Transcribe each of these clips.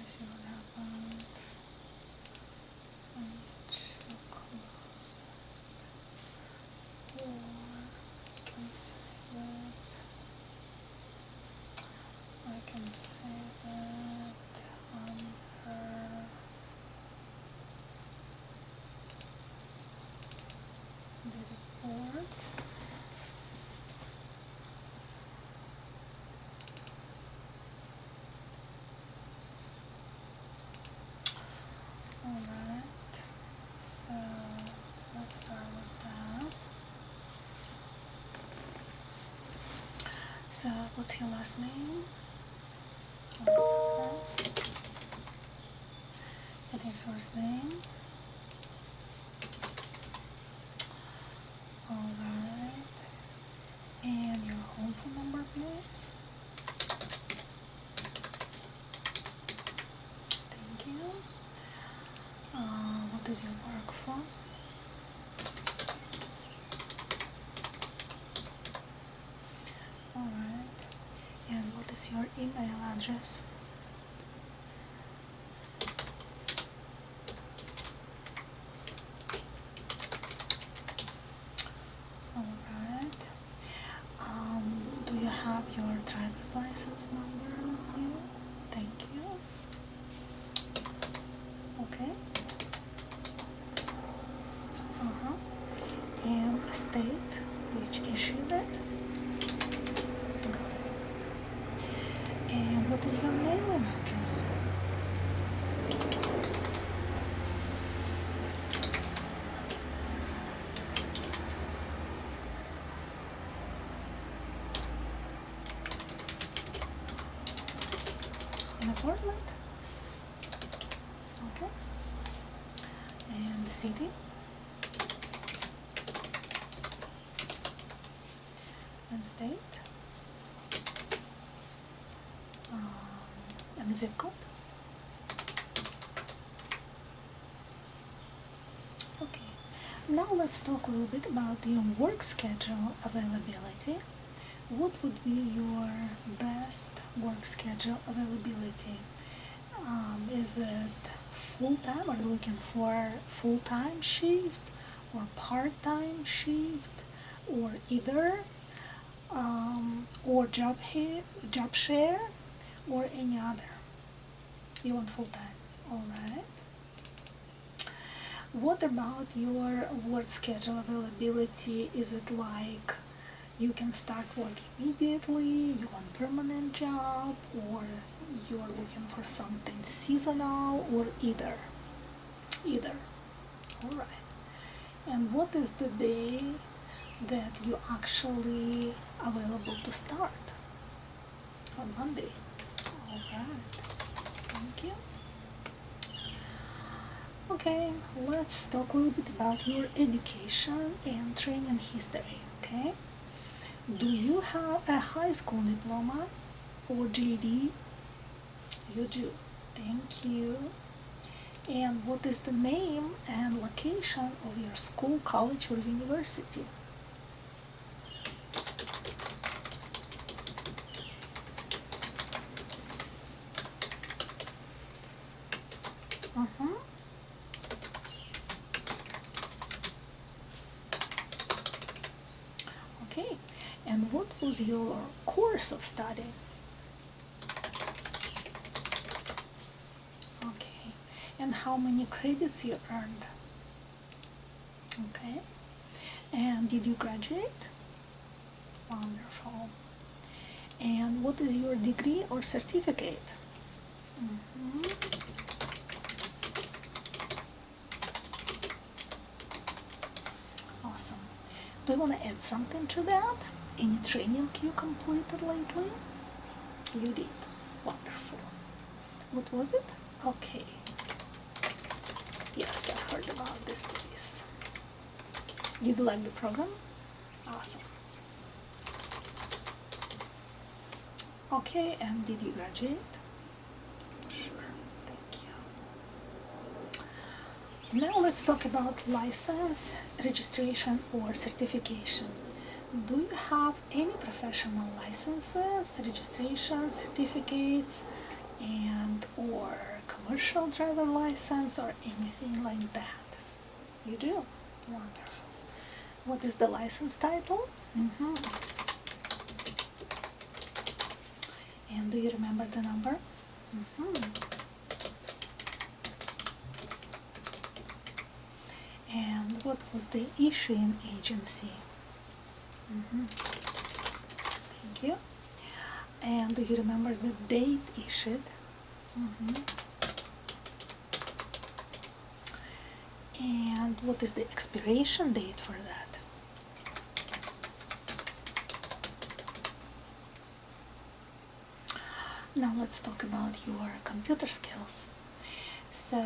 let's see what happens. I need to close it, or I can save it. I can save it under the reports. Alright, so let's start with that. So what's your last name? Alright. And your first name? Alright. And your home phone number, please? Thank you. What is your work phone? Alright. And what is your email address? Alright. Do you have your driver's license number here? Thank you. Okay. And a state which issued it. Good. And what is your mailing address? An apartment? Okay. And the city? And state? And zip code? Okay. Now let's talk a little bit about your work schedule availability. What would be your best work schedule availability? Is it full-time? Are you looking for full-time shift or part-time shift or either? Or job share or any other? You want full-time. Alright. What about your work schedule availability? Is it like you can start work immediately, you want permanent job, or you're looking for something seasonal, or either? Either. Alright. And what is the day that you actually available to start? On Monday. Alright. Thank you. Okay, let's talk a little bit about your education and training history, okay? Do you have a high school diploma or GED? You do. Thank you. And what is the name and location of your school, college, or university? Okay, and what was your course of study? Okay, and how many credits you earned? Okay, and did you graduate? Wonderful. And what is your degree or certificate? Awesome. Do you want to add something to that? Any training you completed lately? You did. Wonderful. What was it? Okay. Yes, I heard about this place. Did you like the program? Awesome. Okay, and did you graduate? Sure, thank you. Now let's talk about license, registration, or certification. Do you have any professional licenses, registration, certificates, and or commercial driver license or anything like that? You do? Wonderful. What is the license title? And do you remember the number? And what was the issuing agency? Thank you. And do you remember the date issued? And what is the expiration date for that? Now let's talk about your computer skills. So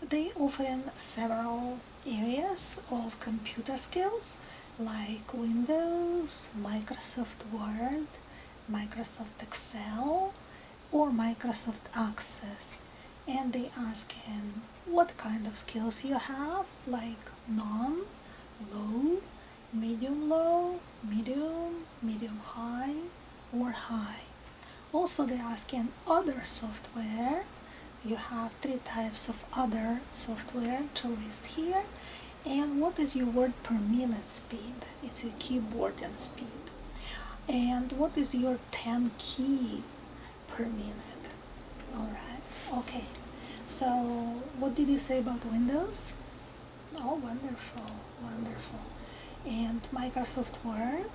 they offer in several areas of computer skills like Windows, Microsoft Word, Microsoft Excel, or Microsoft Access. And they ask in what kind of skills you have, like none, low, medium, medium high, or high. Also they ask in other software. You have 3 types of other software to list here. And what is your word per minute speed? It's your keyboarding speed. And what is your 10 key per minute? Alright, okay. So what did you say about Windows? Oh, wonderful, wonderful. And Microsoft Word?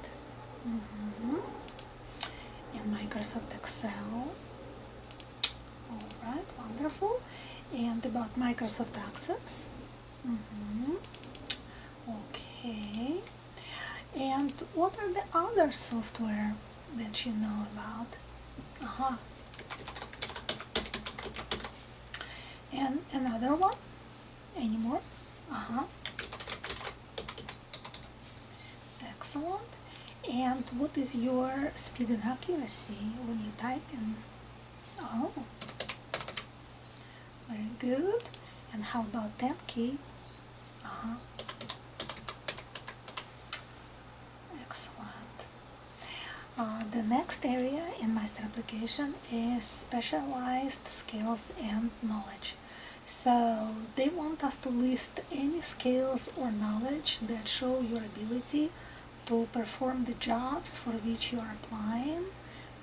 And Microsoft Excel? Alright, wonderful. And about Microsoft Access? Okay. And what are the other software that you know about? And another one? Any more? Excellent. And what is your speed and accuracy when you type in? Oh, very good. And how about 10 key? Excellent. The next area in master application is specialized skills and knowledge. So they want us to list any skills or knowledge that show your ability to perform the jobs for which you are applying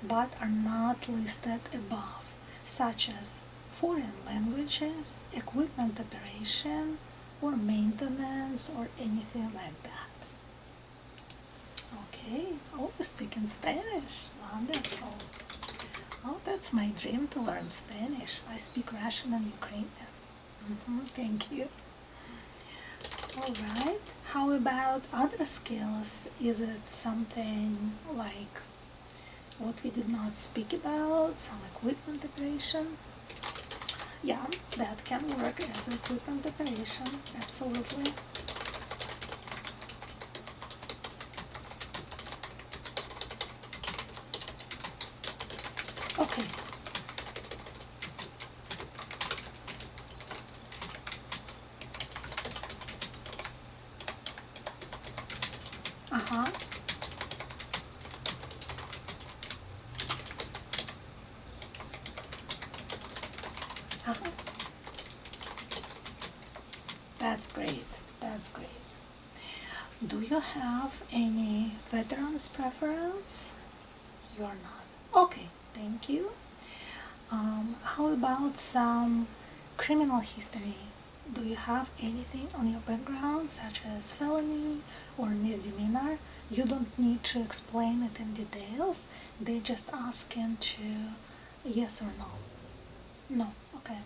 but are not listed above, such as foreign languages, equipment operation, or maintenance, or anything like that. Okay, oh, you speak in Spanish. Wonderful. Oh, that's my dream to learn Spanish. I speak Russian and Ukrainian. Thank you. Alright, how about other skills? Is it something like what we did not speak about, some equipment operation? Yeah, that can work as equipment operation, absolutely. Okay. That's great. That's great. Do you have any veterans preference? You're not. Okay, thank you. How about some criminal history? Do you have anything on your background, such as felony or misdemeanor? You don't need to explain it in details. They just ask to yes or no. No, okay.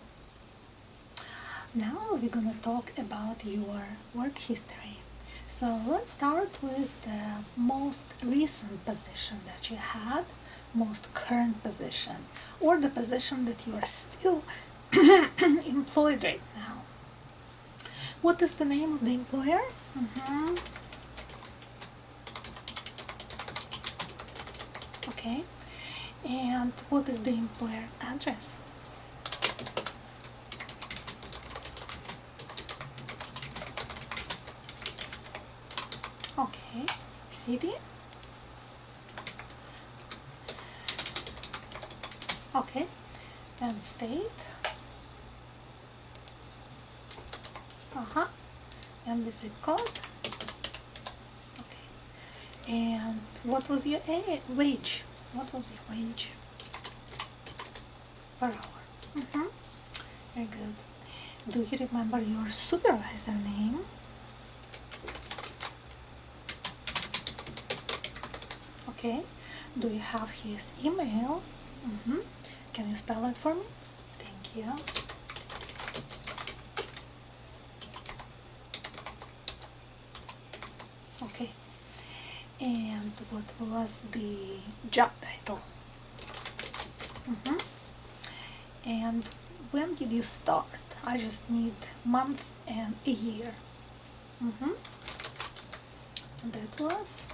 Now we're gonna talk about your work history. So let's start with the most recent position that you had, most current position, or the position that you are still employed right now. What is the name of the employer? Okay. And what is the employer address? Okay. City? Okay. and state. And the zip code. Okay. And what was your wage? What was your wage per hour? Very good. Do you remember your supervisor name? Okay. Do you have his email? Can you spell it for me? Thank you. Okay. And what was the job title? And when did you start? I just need month and a year. That was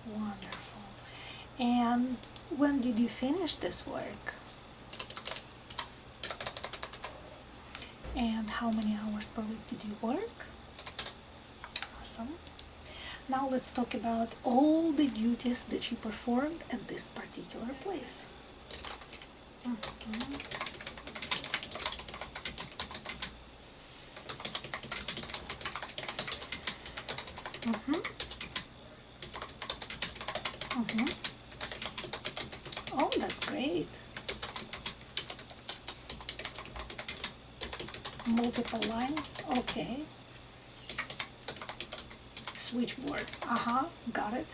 wonderful. And when did you finish this work? And how many hours per week did you work? Awesome. Now let's talk about all the duties that you performed at this particular place. Oh, that's great. Multiple line, okay. Switchboard, got it.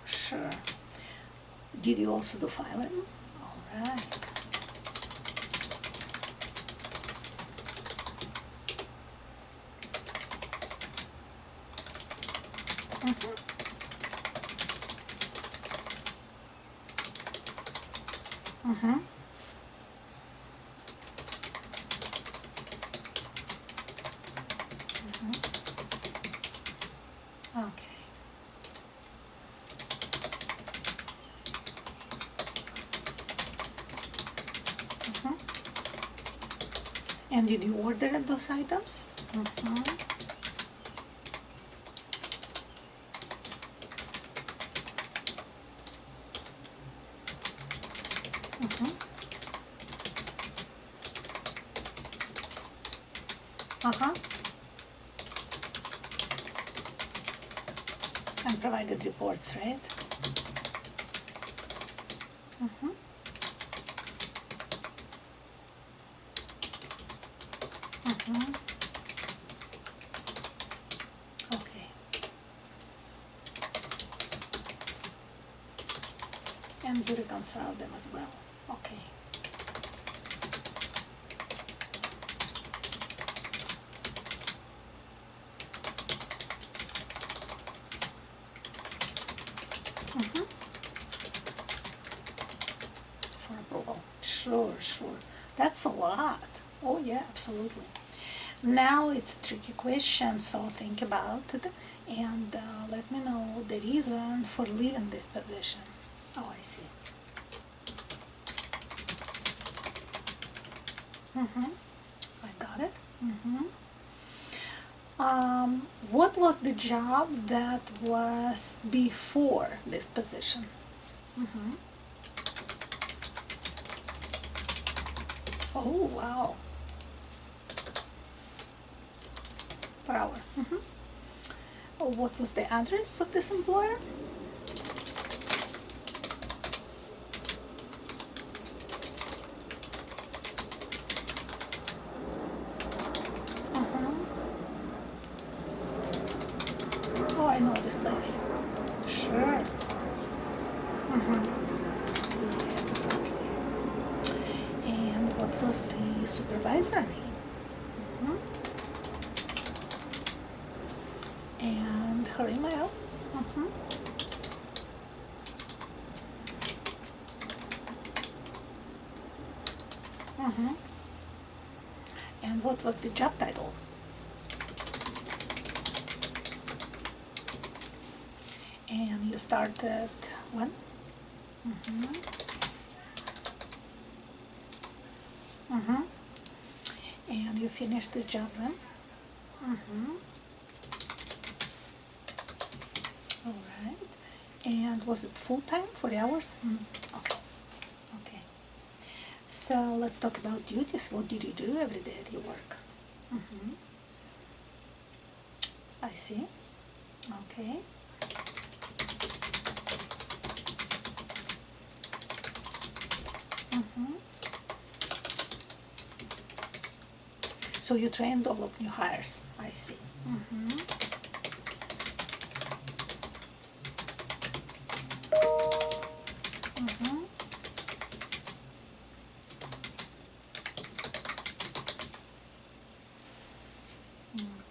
Sure. Did you also do filing? All right. Okay. And did you order those items? And provided reports, right? Okay. And you reconcile them as well. Okay. For approval. Sure. That's a lot. Oh yeah, absolutely. Now it's a tricky question, so think about it and let me know the reason for leaving this position. Oh, I see. I got it. What was the job that was before this position? Oh, wow. Per hour. Oh, what was the address of this employer? Oh, I know this place. Sure. Yeah, exactly. And what was the supervisor name? And her email. And what was the job title? And you started when? And you finished this job when? All right. And was it full time, 40 hours? Okay. Okay. So let's talk about duties. What did you do every day at your work? I see. Okay. So you trained all of new hires. I see.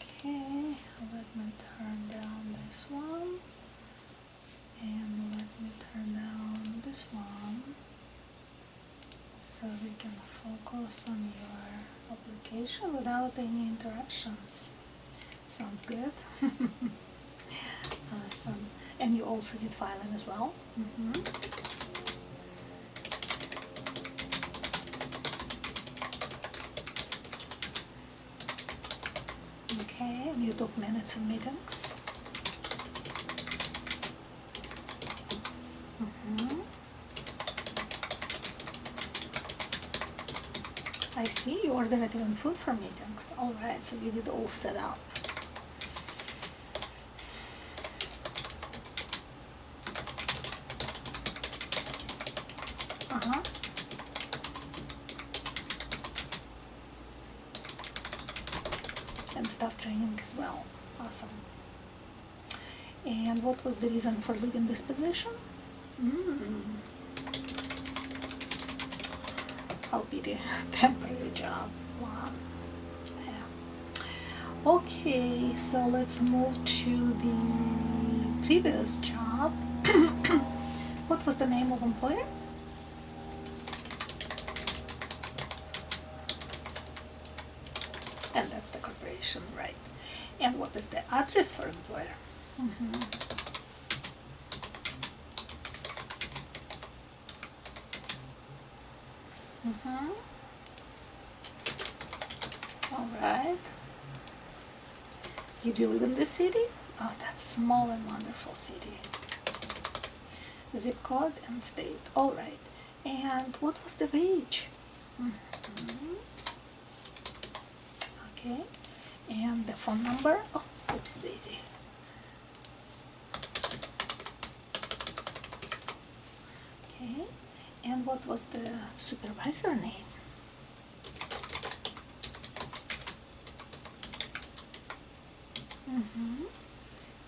Okay, let me turn down this one, and let me turn down this one, so we can focus on your application without any interruptions. Sounds good. Awesome. And you also did filing as well? Okay, and you took minutes of meetings? I see, you ordered even food for meetings. Alright, so you did all set up. And staff training as well. Awesome. And what was the reason for leaving this position? How pity. Temporary job. Wow. Yeah. Okay, so let's move to the previous job. What was the name of employer? And that's the corporation, right? And what is the address for employer? All right. You do live in this city? Oh, that's small and wonderful city. Zip code and state. All right. And what was the wage? Okay. And the phone number? Oh, oops, daisy. Okay. And what was the supervisor name?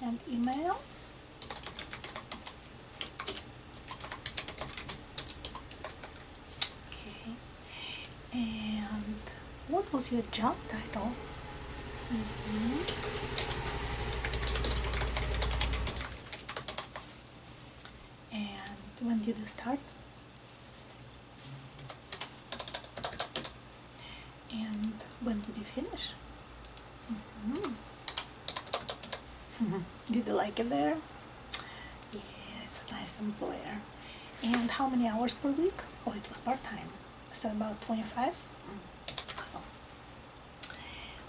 And email? Okay. And what was your job title? And when did you start? And when did you finish? Did you like it there? Yeah, it's a nice employer. And how many hours per week? Oh, it was part-time. So about 25? Awesome.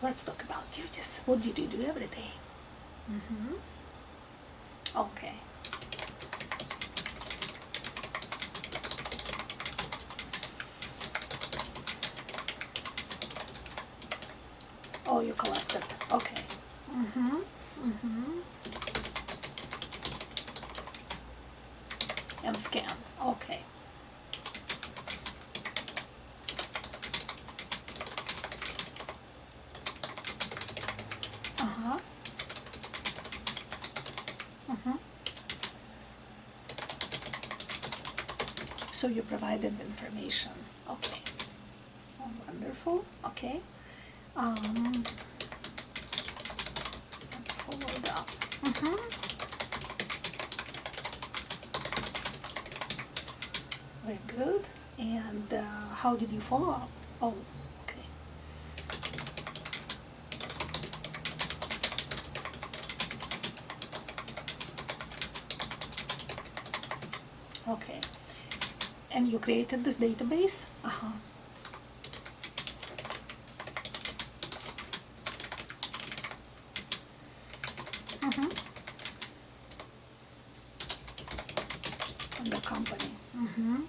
Let's talk about duties. What did you do every day? Okay. Oh, you collected. Okay. And scanned. Okay. So you provided information. Okay. Oh, wonderful. Okay. Followed up. Very good. And how did you follow up? Oh, okay. Okay. And you created this database? Mm-hmm. And the company. Mm-hmm.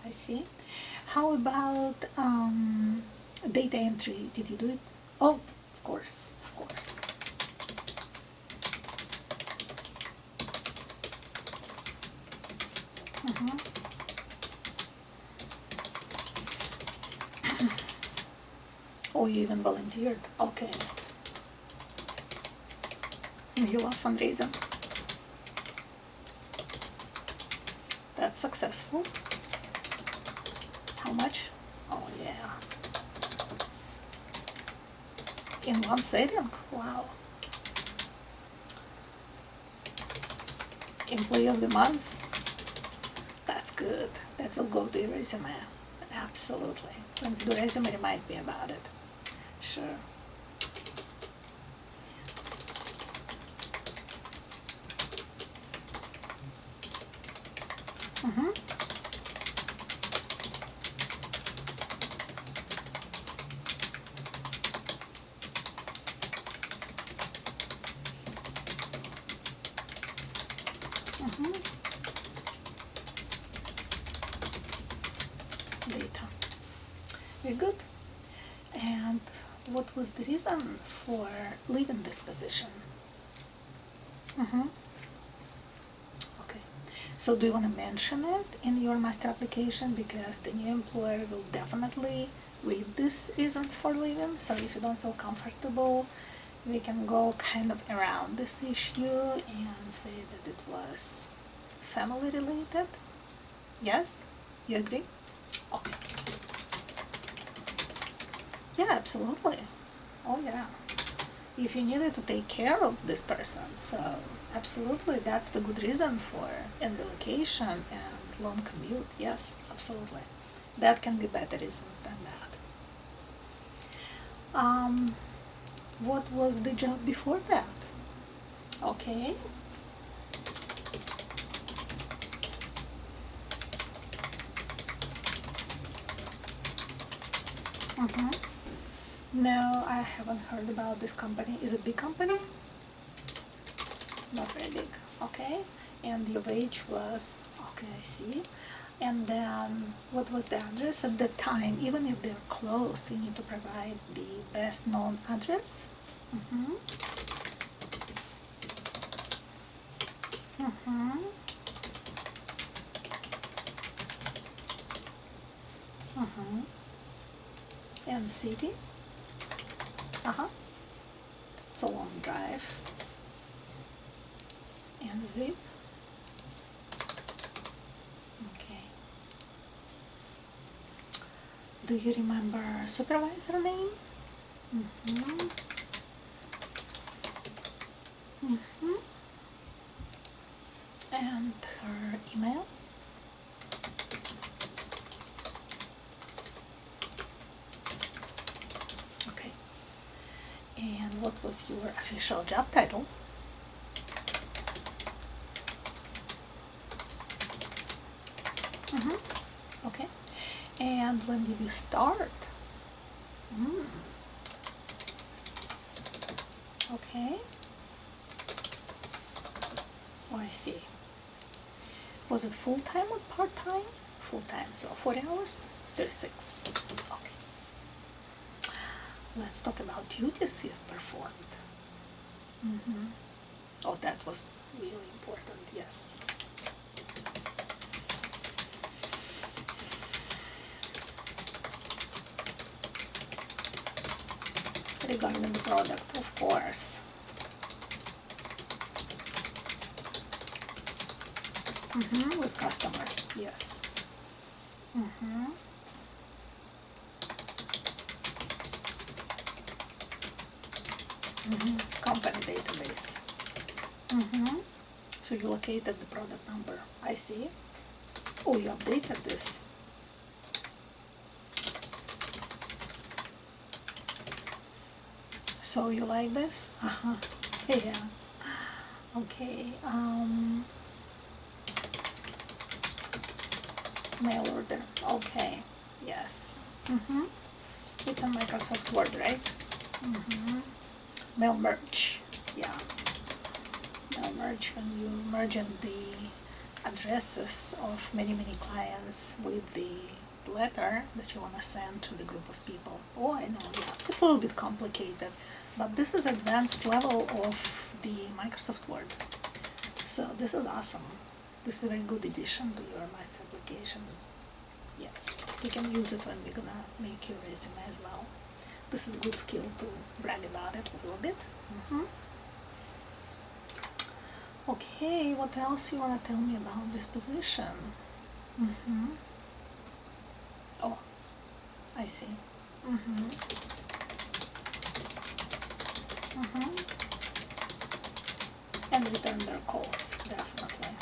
I see. How about data entry? Did you do it? Oh, of course, of course. Mm-hmm. Oh, you even volunteered. Okay. You love fundraising. That's successful. How much? Oh yeah. In one setting? Wow. Employee of the month? That's good. That will go to your resume. Absolutely. When you do resume, remind me about it. Sure. Mm-hmm. Mm-hmm. Data. Very good. And what was the reason for leaving this position? Mm-hmm. Okay. So do you want to mention it in your master application, because the new employer will definitely read these reasons for leaving. So if you don't feel comfortable, we can go kind of around this issue and say that it was family related. Yes? You agree? Okay. Yeah, absolutely. Oh yeah. If you needed to take care of this person, so absolutely that's the good reason for relocation and long commute. Yes, absolutely. That can be better reasons than that. What was the job before that? Okay. Mm-hmm. No, I haven't heard about this company. Is it a big company? Not very big. Okay. And your wage was, okay, I see. And then what was the address at the time? Even if they're closed, you need to provide the best known address. Mm-hmm. Mm-hmm. Mm-hmm. And city? Uh-huh. It's a long drive. And zip? Okay. Do you remember supervisor name? Mm-hmm. Mm-hmm. And her email? Okay. And what was your official job title? Mm-hmm. Okay. And when did you start? Mm. Okay. Oh, I see. Was it full-time or part-time? Full-time, so 40 hours? 36. Okay. Let's talk about duties you performed. Mm-hmm. Oh, that was really important, yes. Regarding the product, of course. Mm-hmm. With customers, yes. Mm-hmm. Mm-hmm. Company database. Mm-hmm. So you located the product number. I see. Oh, you updated this. So you like this? Uh-huh. Yeah. Okay. Mail order. Okay. Yes. Mm-hmm. It's a Microsoft Word, right? Mm-hmm. mail merge. Yeah, mail merge, when you merge in the addresses of many clients with the letter that you want to send to the group of people. Oh, I know, yeah, it's a little bit complicated, but this is advanced level of the Microsoft Word. So this is awesome. This is a very good addition to your master application. Yes, you can use it when we're gonna make your resume as well. This is a good skill to brag about it a little bit. Okay, what else you wanna tell me about this position? Oh, I see. And return their calls, definitely.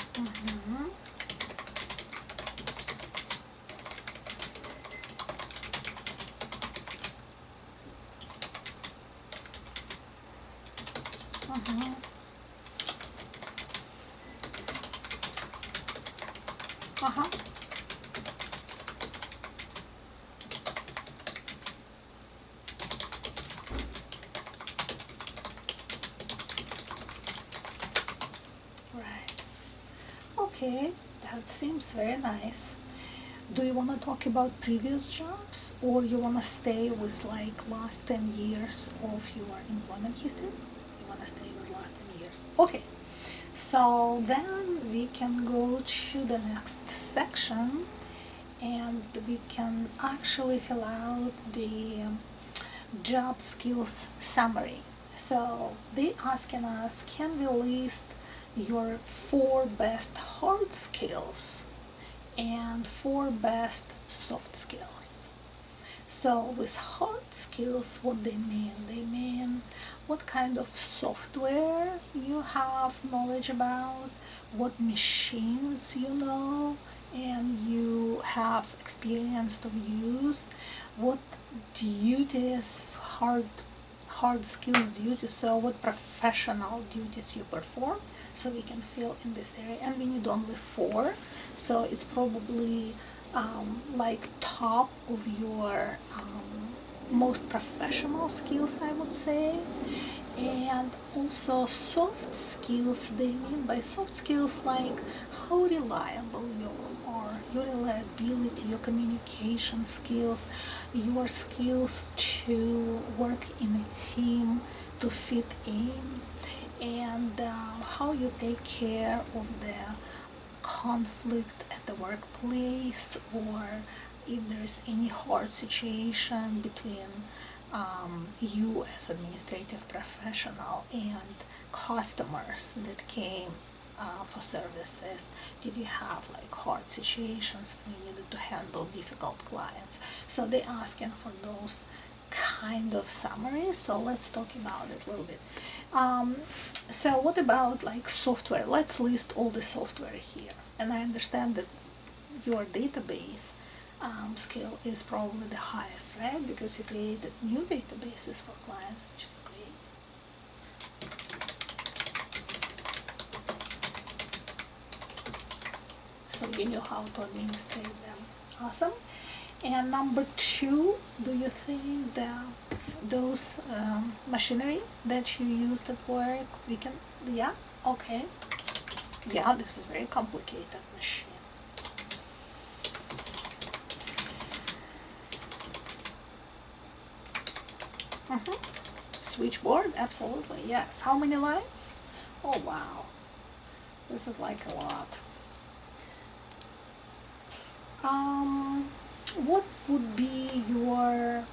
Right. Okay, that seems very nice. Do you want to talk about previous jobs, or you want to stay with like last 10 years of your employment history? You want to stay with last 10 years. Okay, so then we can go to the next section and we can actually fill out the job skills summary. So they asking us, can we list your 4 best hard skills and 4 best soft skills? So with hard skills, what they mean? They mean what kind of software you have knowledge about, what machines you know and you have experience to use, what duties, hard skills duties, so what professional duties you perform, so we can fill in this area. And we need only 4, so it's probably like top of your most professional skills, I would say. And also soft skills, they mean by soft skills like how reliable you are, your reliability, your communication skills, your skills to work in a team, to fit in, and how you take care of the conflict at the workplace, or if there's any hard situation between you as administrative professional and customers that came for services. Did you have like hard situations when you needed to handle difficult clients? So they're asking for those kind of summaries, so let's talk about it a little bit. So what about like software? Let's list all the software here. And I understand that your database skill is probably the highest, right? Because you created new databases for clients, which is great. So you know how to administrate them. Awesome. And number 2, do you think that those machinery that you used at work, we can, yeah, okay. Yeah, this is very complicated machine. Switchboard, absolutely, yes. How many lines? Oh wow, this is like a lot. What would be your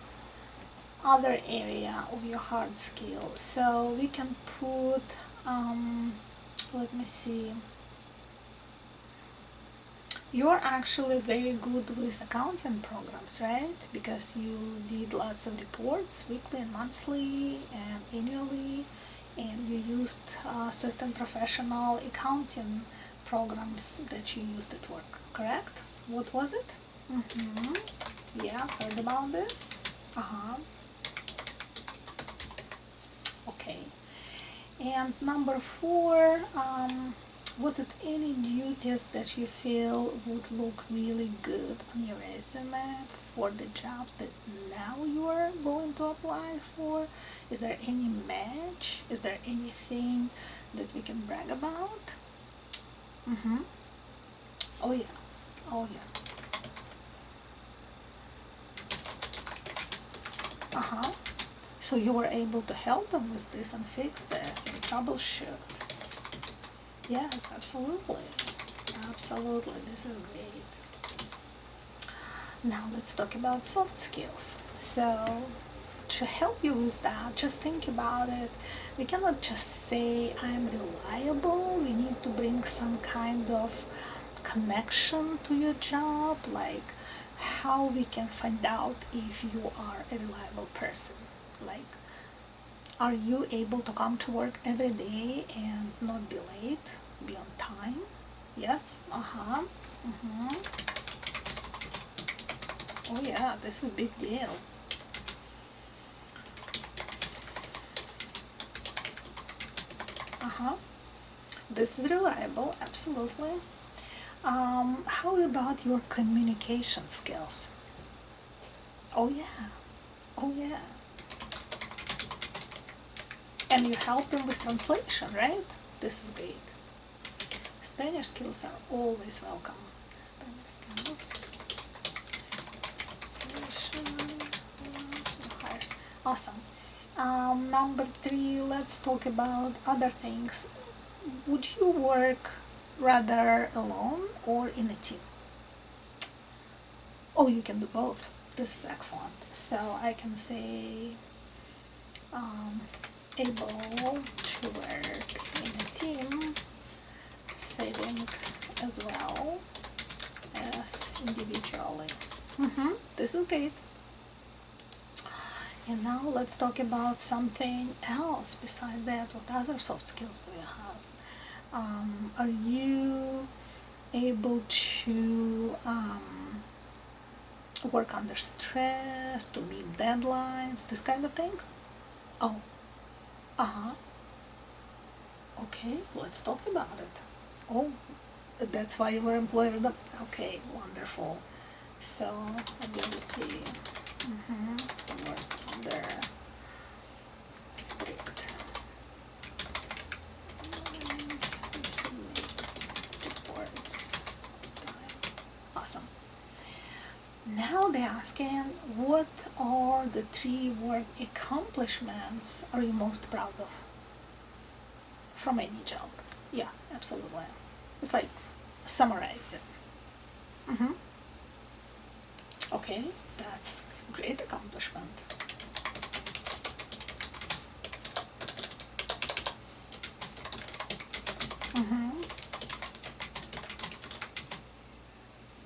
other area of your hard skill? So we can put, let me see. You're actually very good with accounting programs, right? Because you did lots of reports, weekly and monthly and annually, and you used certain professional accounting programs that you used at work, correct? What was it? Yeah, heard about this. Okay. And number 4, Was it any duties that you feel would look really good on your resume for the jobs that now you are going to apply for? Is there any match? Is there anything that we can brag about? Mm-hmm. Oh yeah. Oh yeah. Uh-huh. So you were able to help them with this and fix this and troubleshoot. Yes, absolutely. Absolutely. This is great. Now let's talk about soft skills. So to help you with that, just think about it. We cannot just say I'm reliable. We need to bring some kind of connection to your job, like how we can find out if you are a reliable person. Like, are you able to come to work every day and not be late, be on time? Yes. Uh-huh. Mm-hmm. Oh yeah, this is big deal. Uh-huh. This is reliable, absolutely. How about your communication skills? Oh yeah. Oh yeah. And you help them with translation, right? This is great. Spanish skills are always welcome. Spanish skills. Awesome. Number 3, let's talk about other things. Would you work rather alone or in a team? Oh, you can do both. This is excellent. So I can say able to work in a team setting as well as individually. This is great. And now let's talk about something else besides that. What other soft skills do you have? Are you able to work under stress, to meet deadlines, this kind of thing? Oh, uh-huh. Okay, let's talk about it. Oh, that's why you were employed with them. Okay, wonderful. So, ability to work under strict deadlines, submit reports. Awesome. Now they're asking, what are the 3 work accomplishments are you most proud of from any job? Yeah, absolutely. It's like summarize it. Okay, that's great accomplishment.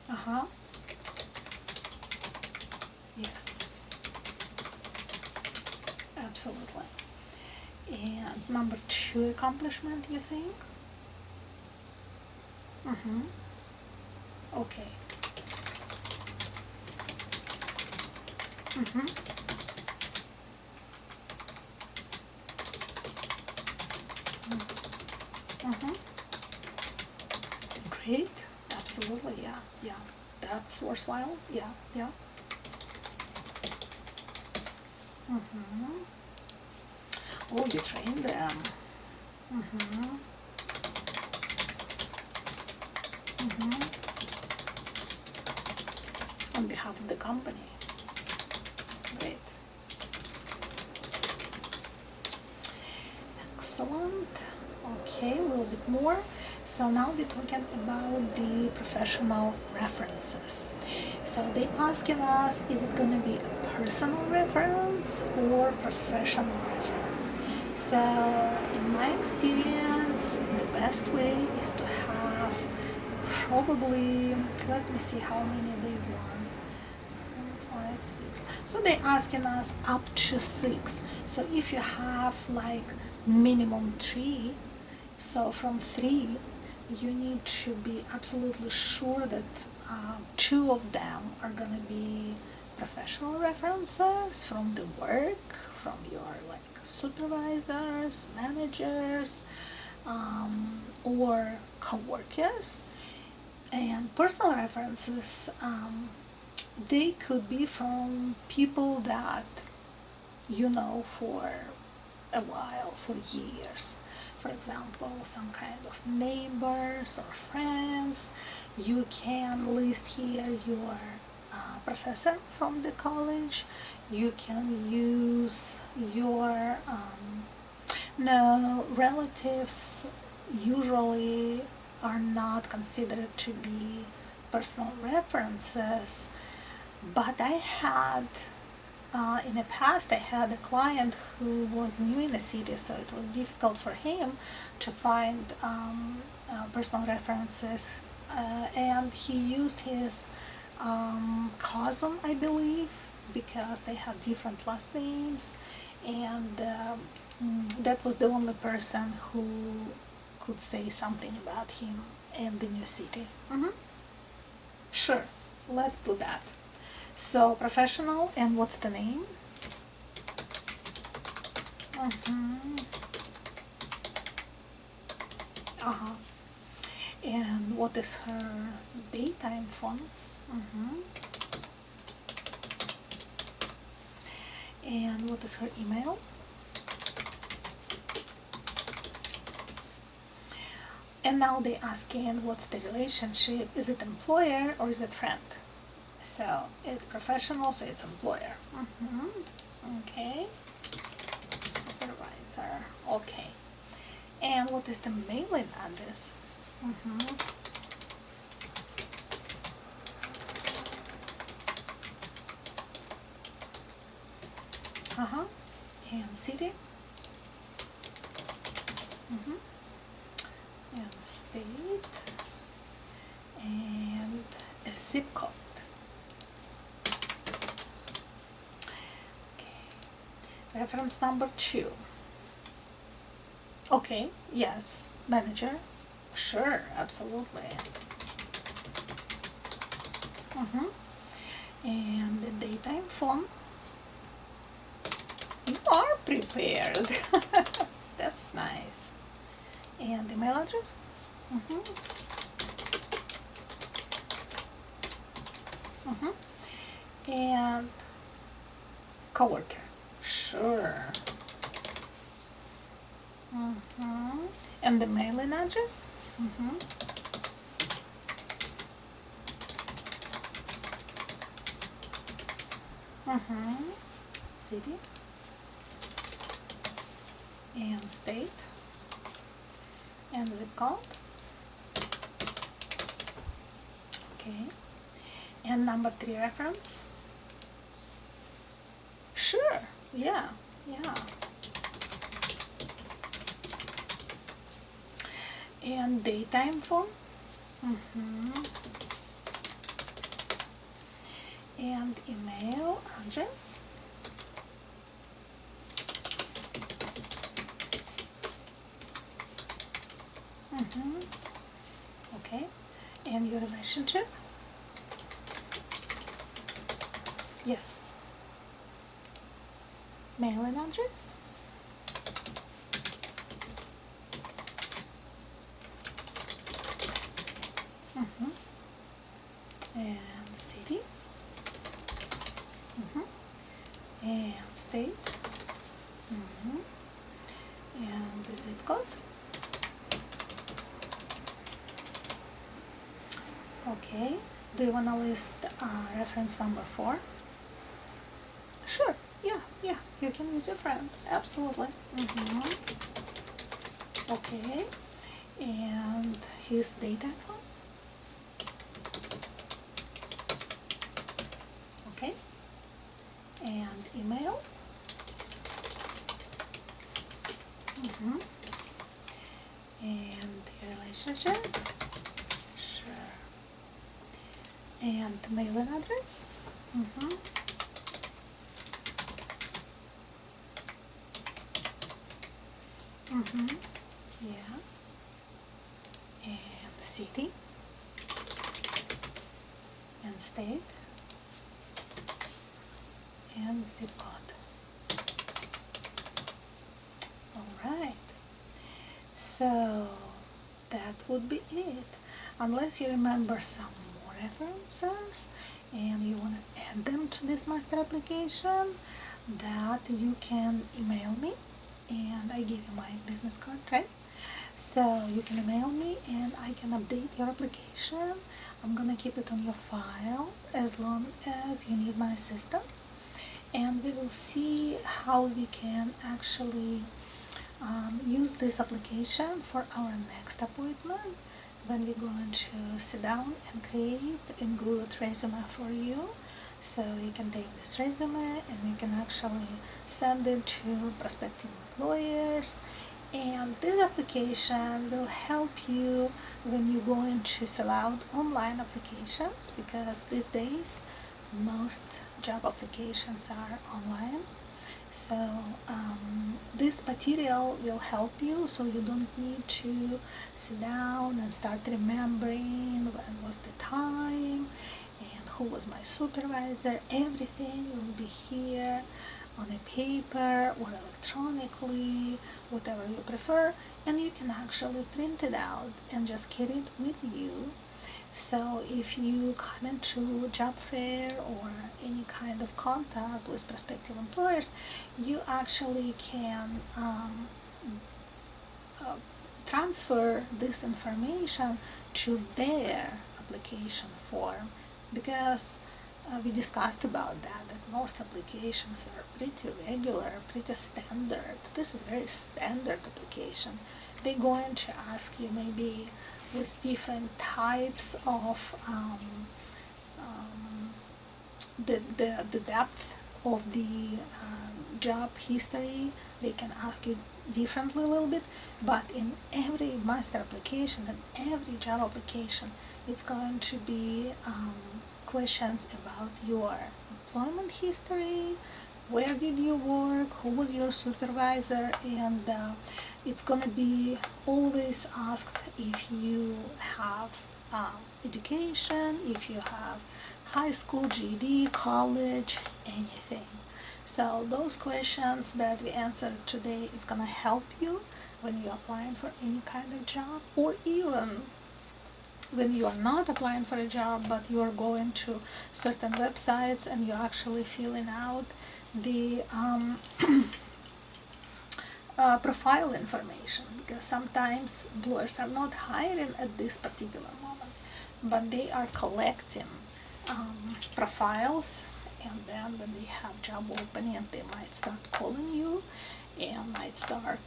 Uh-huh. Yes, absolutely. And number 2 accomplishment, you think? Okay. Great. Absolutely. Yeah. Yeah. That's worthwhile. Yeah. Yeah. Oh, you train them. On behalf of the company. Great. Excellent. Okay, a little bit more. So now we're talking about the professional references. So they asking us, is it going to be a personal reference or professional reference? So in my experience, the best way is to have probably, let me see how many they want. 5, 6. So they're asking us up to 6. So if you have like minimum 3, so from 3, you need to be absolutely sure that 2 of them are gonna be professional references from the work, from your like supervisors, managers, or coworkers. And personal references, they could be from people that you know for a while, for years. For example, some kind of neighbors or friends. You can list here your professor from the college. You can use your no, relatives usually are not considered to be personal references, but I had in the past I had a client who was new in the city, so it was difficult for him to find personal references, and he used his cousin, I believe, because they had different last names, and that was the only person who could say something about him in the new city. Sure, let's do that. So professional, and what's the name? And what is her daytime phone? And what is her email? And now they asking what's the relationship. Is it employer or is it friend? So it's professional, so it's employer. Okay. Supervisor. Okay. And what is the mailing address? And city. And state. And a zip code. Reference number 2. Okay, yes, manager. Sure, absolutely. And the daytime phone. You are prepared. That's nice. And email address. And coworker. Sure. And the mailing address? City. And state. And zip code. Okay. And number 3 reference? Sure. Yeah. And daytime phone. And email address. Okay. And your relationship. Yes. Mailing address. And city. And state. And the zip code. Okay. Do you want to list reference number 4? Sure. Yeah. You can use your friend. Absolutely. Okay. And his data phone. Okay. And email. And your relationship. Sure. And mailing address. Yeah. And city. And state. And zip code. Alright. So that would be it. Unless you remember some more references and you want to add them to this master application, that you can email me, and I give you my business card, right? So you can email me and I can update your application. I'm gonna keep it on your file as long as you need my assistance, and we will see how we can actually use this application for our next appointment, when we're going to sit down and create a good resume for you. So you can take this resume and you can actually send it to prospective employers, and this application will help you when you're going to fill out online applications, because these days most job applications are online. So this material will help you, so you don't need to sit down and start remembering when was the time and who was my supervisor. Everything will be here on a paper or electronically, whatever you prefer, and you can actually print it out and just carry it with you. So if you come into job fair or any kind of contact with prospective employers, you actually can transfer this information to their application form, because we discussed about that most applications are pretty regular, pretty standard. This is very standard application. They're going to ask you maybe with different types of the depth of the job history. They can ask you differently a little bit, but in every master application and every job application, it's going to be questions about your employment history, where did you work, who was your supervisor, and it's going to be always asked if you have education, if you have high school, GED, college, anything. So those questions that we answered today is going to help you when you're applying for any kind of job, or even when you are not applying for a job but you are going to certain websites and you're actually filling out the profile information, because sometimes employers are not hiring at this particular moment, but they are collecting profiles, and then when they have job opening, they might start calling you and might start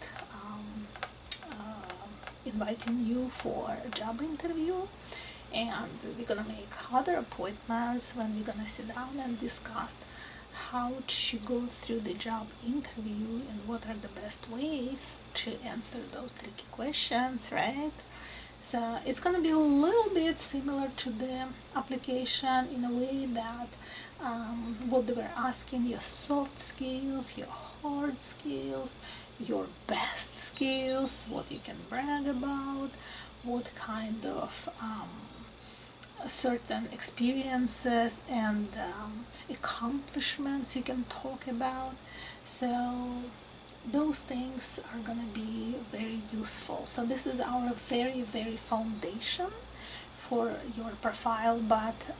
inviting you for a job interview. And we're gonna make other appointments when we're gonna sit down and discuss how to go through the job interview and what are the best ways to answer those tricky questions, right? So it's gonna be a little bit similar to the application in a way that what they were asking, your soft skills, your hard skills, your best skills, what you can brag about, what kind of certain experiences and accomplishments you can talk about. So those things are gonna be very useful. So this is our very foundation for your profile, but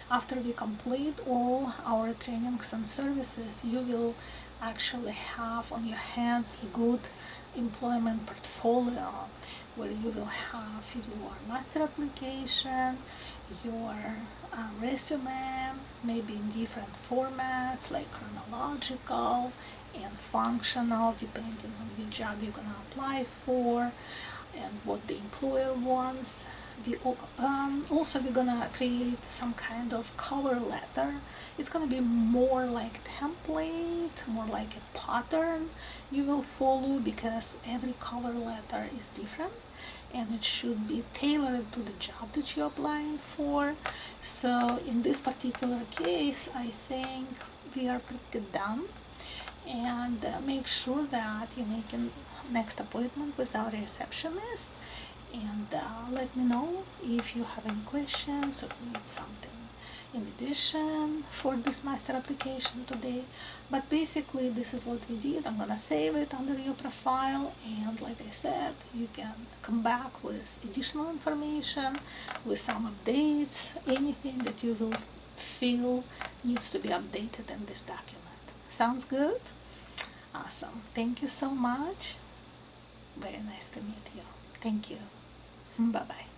after we complete all our trainings and services, you will actually have on your hands a good employment portfolio, where you will have your master application, your resume, maybe in different formats like chronological and functional, depending on which job you're gonna apply for and what the employer wants. We're gonna create some kind of cover letter. It's gonna be more like template, more like a pattern you will follow, because every cover letter is different and it should be tailored to the job that you're applying for. So in this particular case, I think we are pretty done. And make sure that you make a next appointment with our receptionist, and let me know if you have any questions or need something. in addition for this master application today. But basically this is what we did. I'm gonna save it under your profile, and like I said, you can come back with additional information, with some updates, anything that you will feel needs to be updated in this document. Sounds good? Awesome. Thank you so much. Very nice to meet you. Thank you. Bye-bye.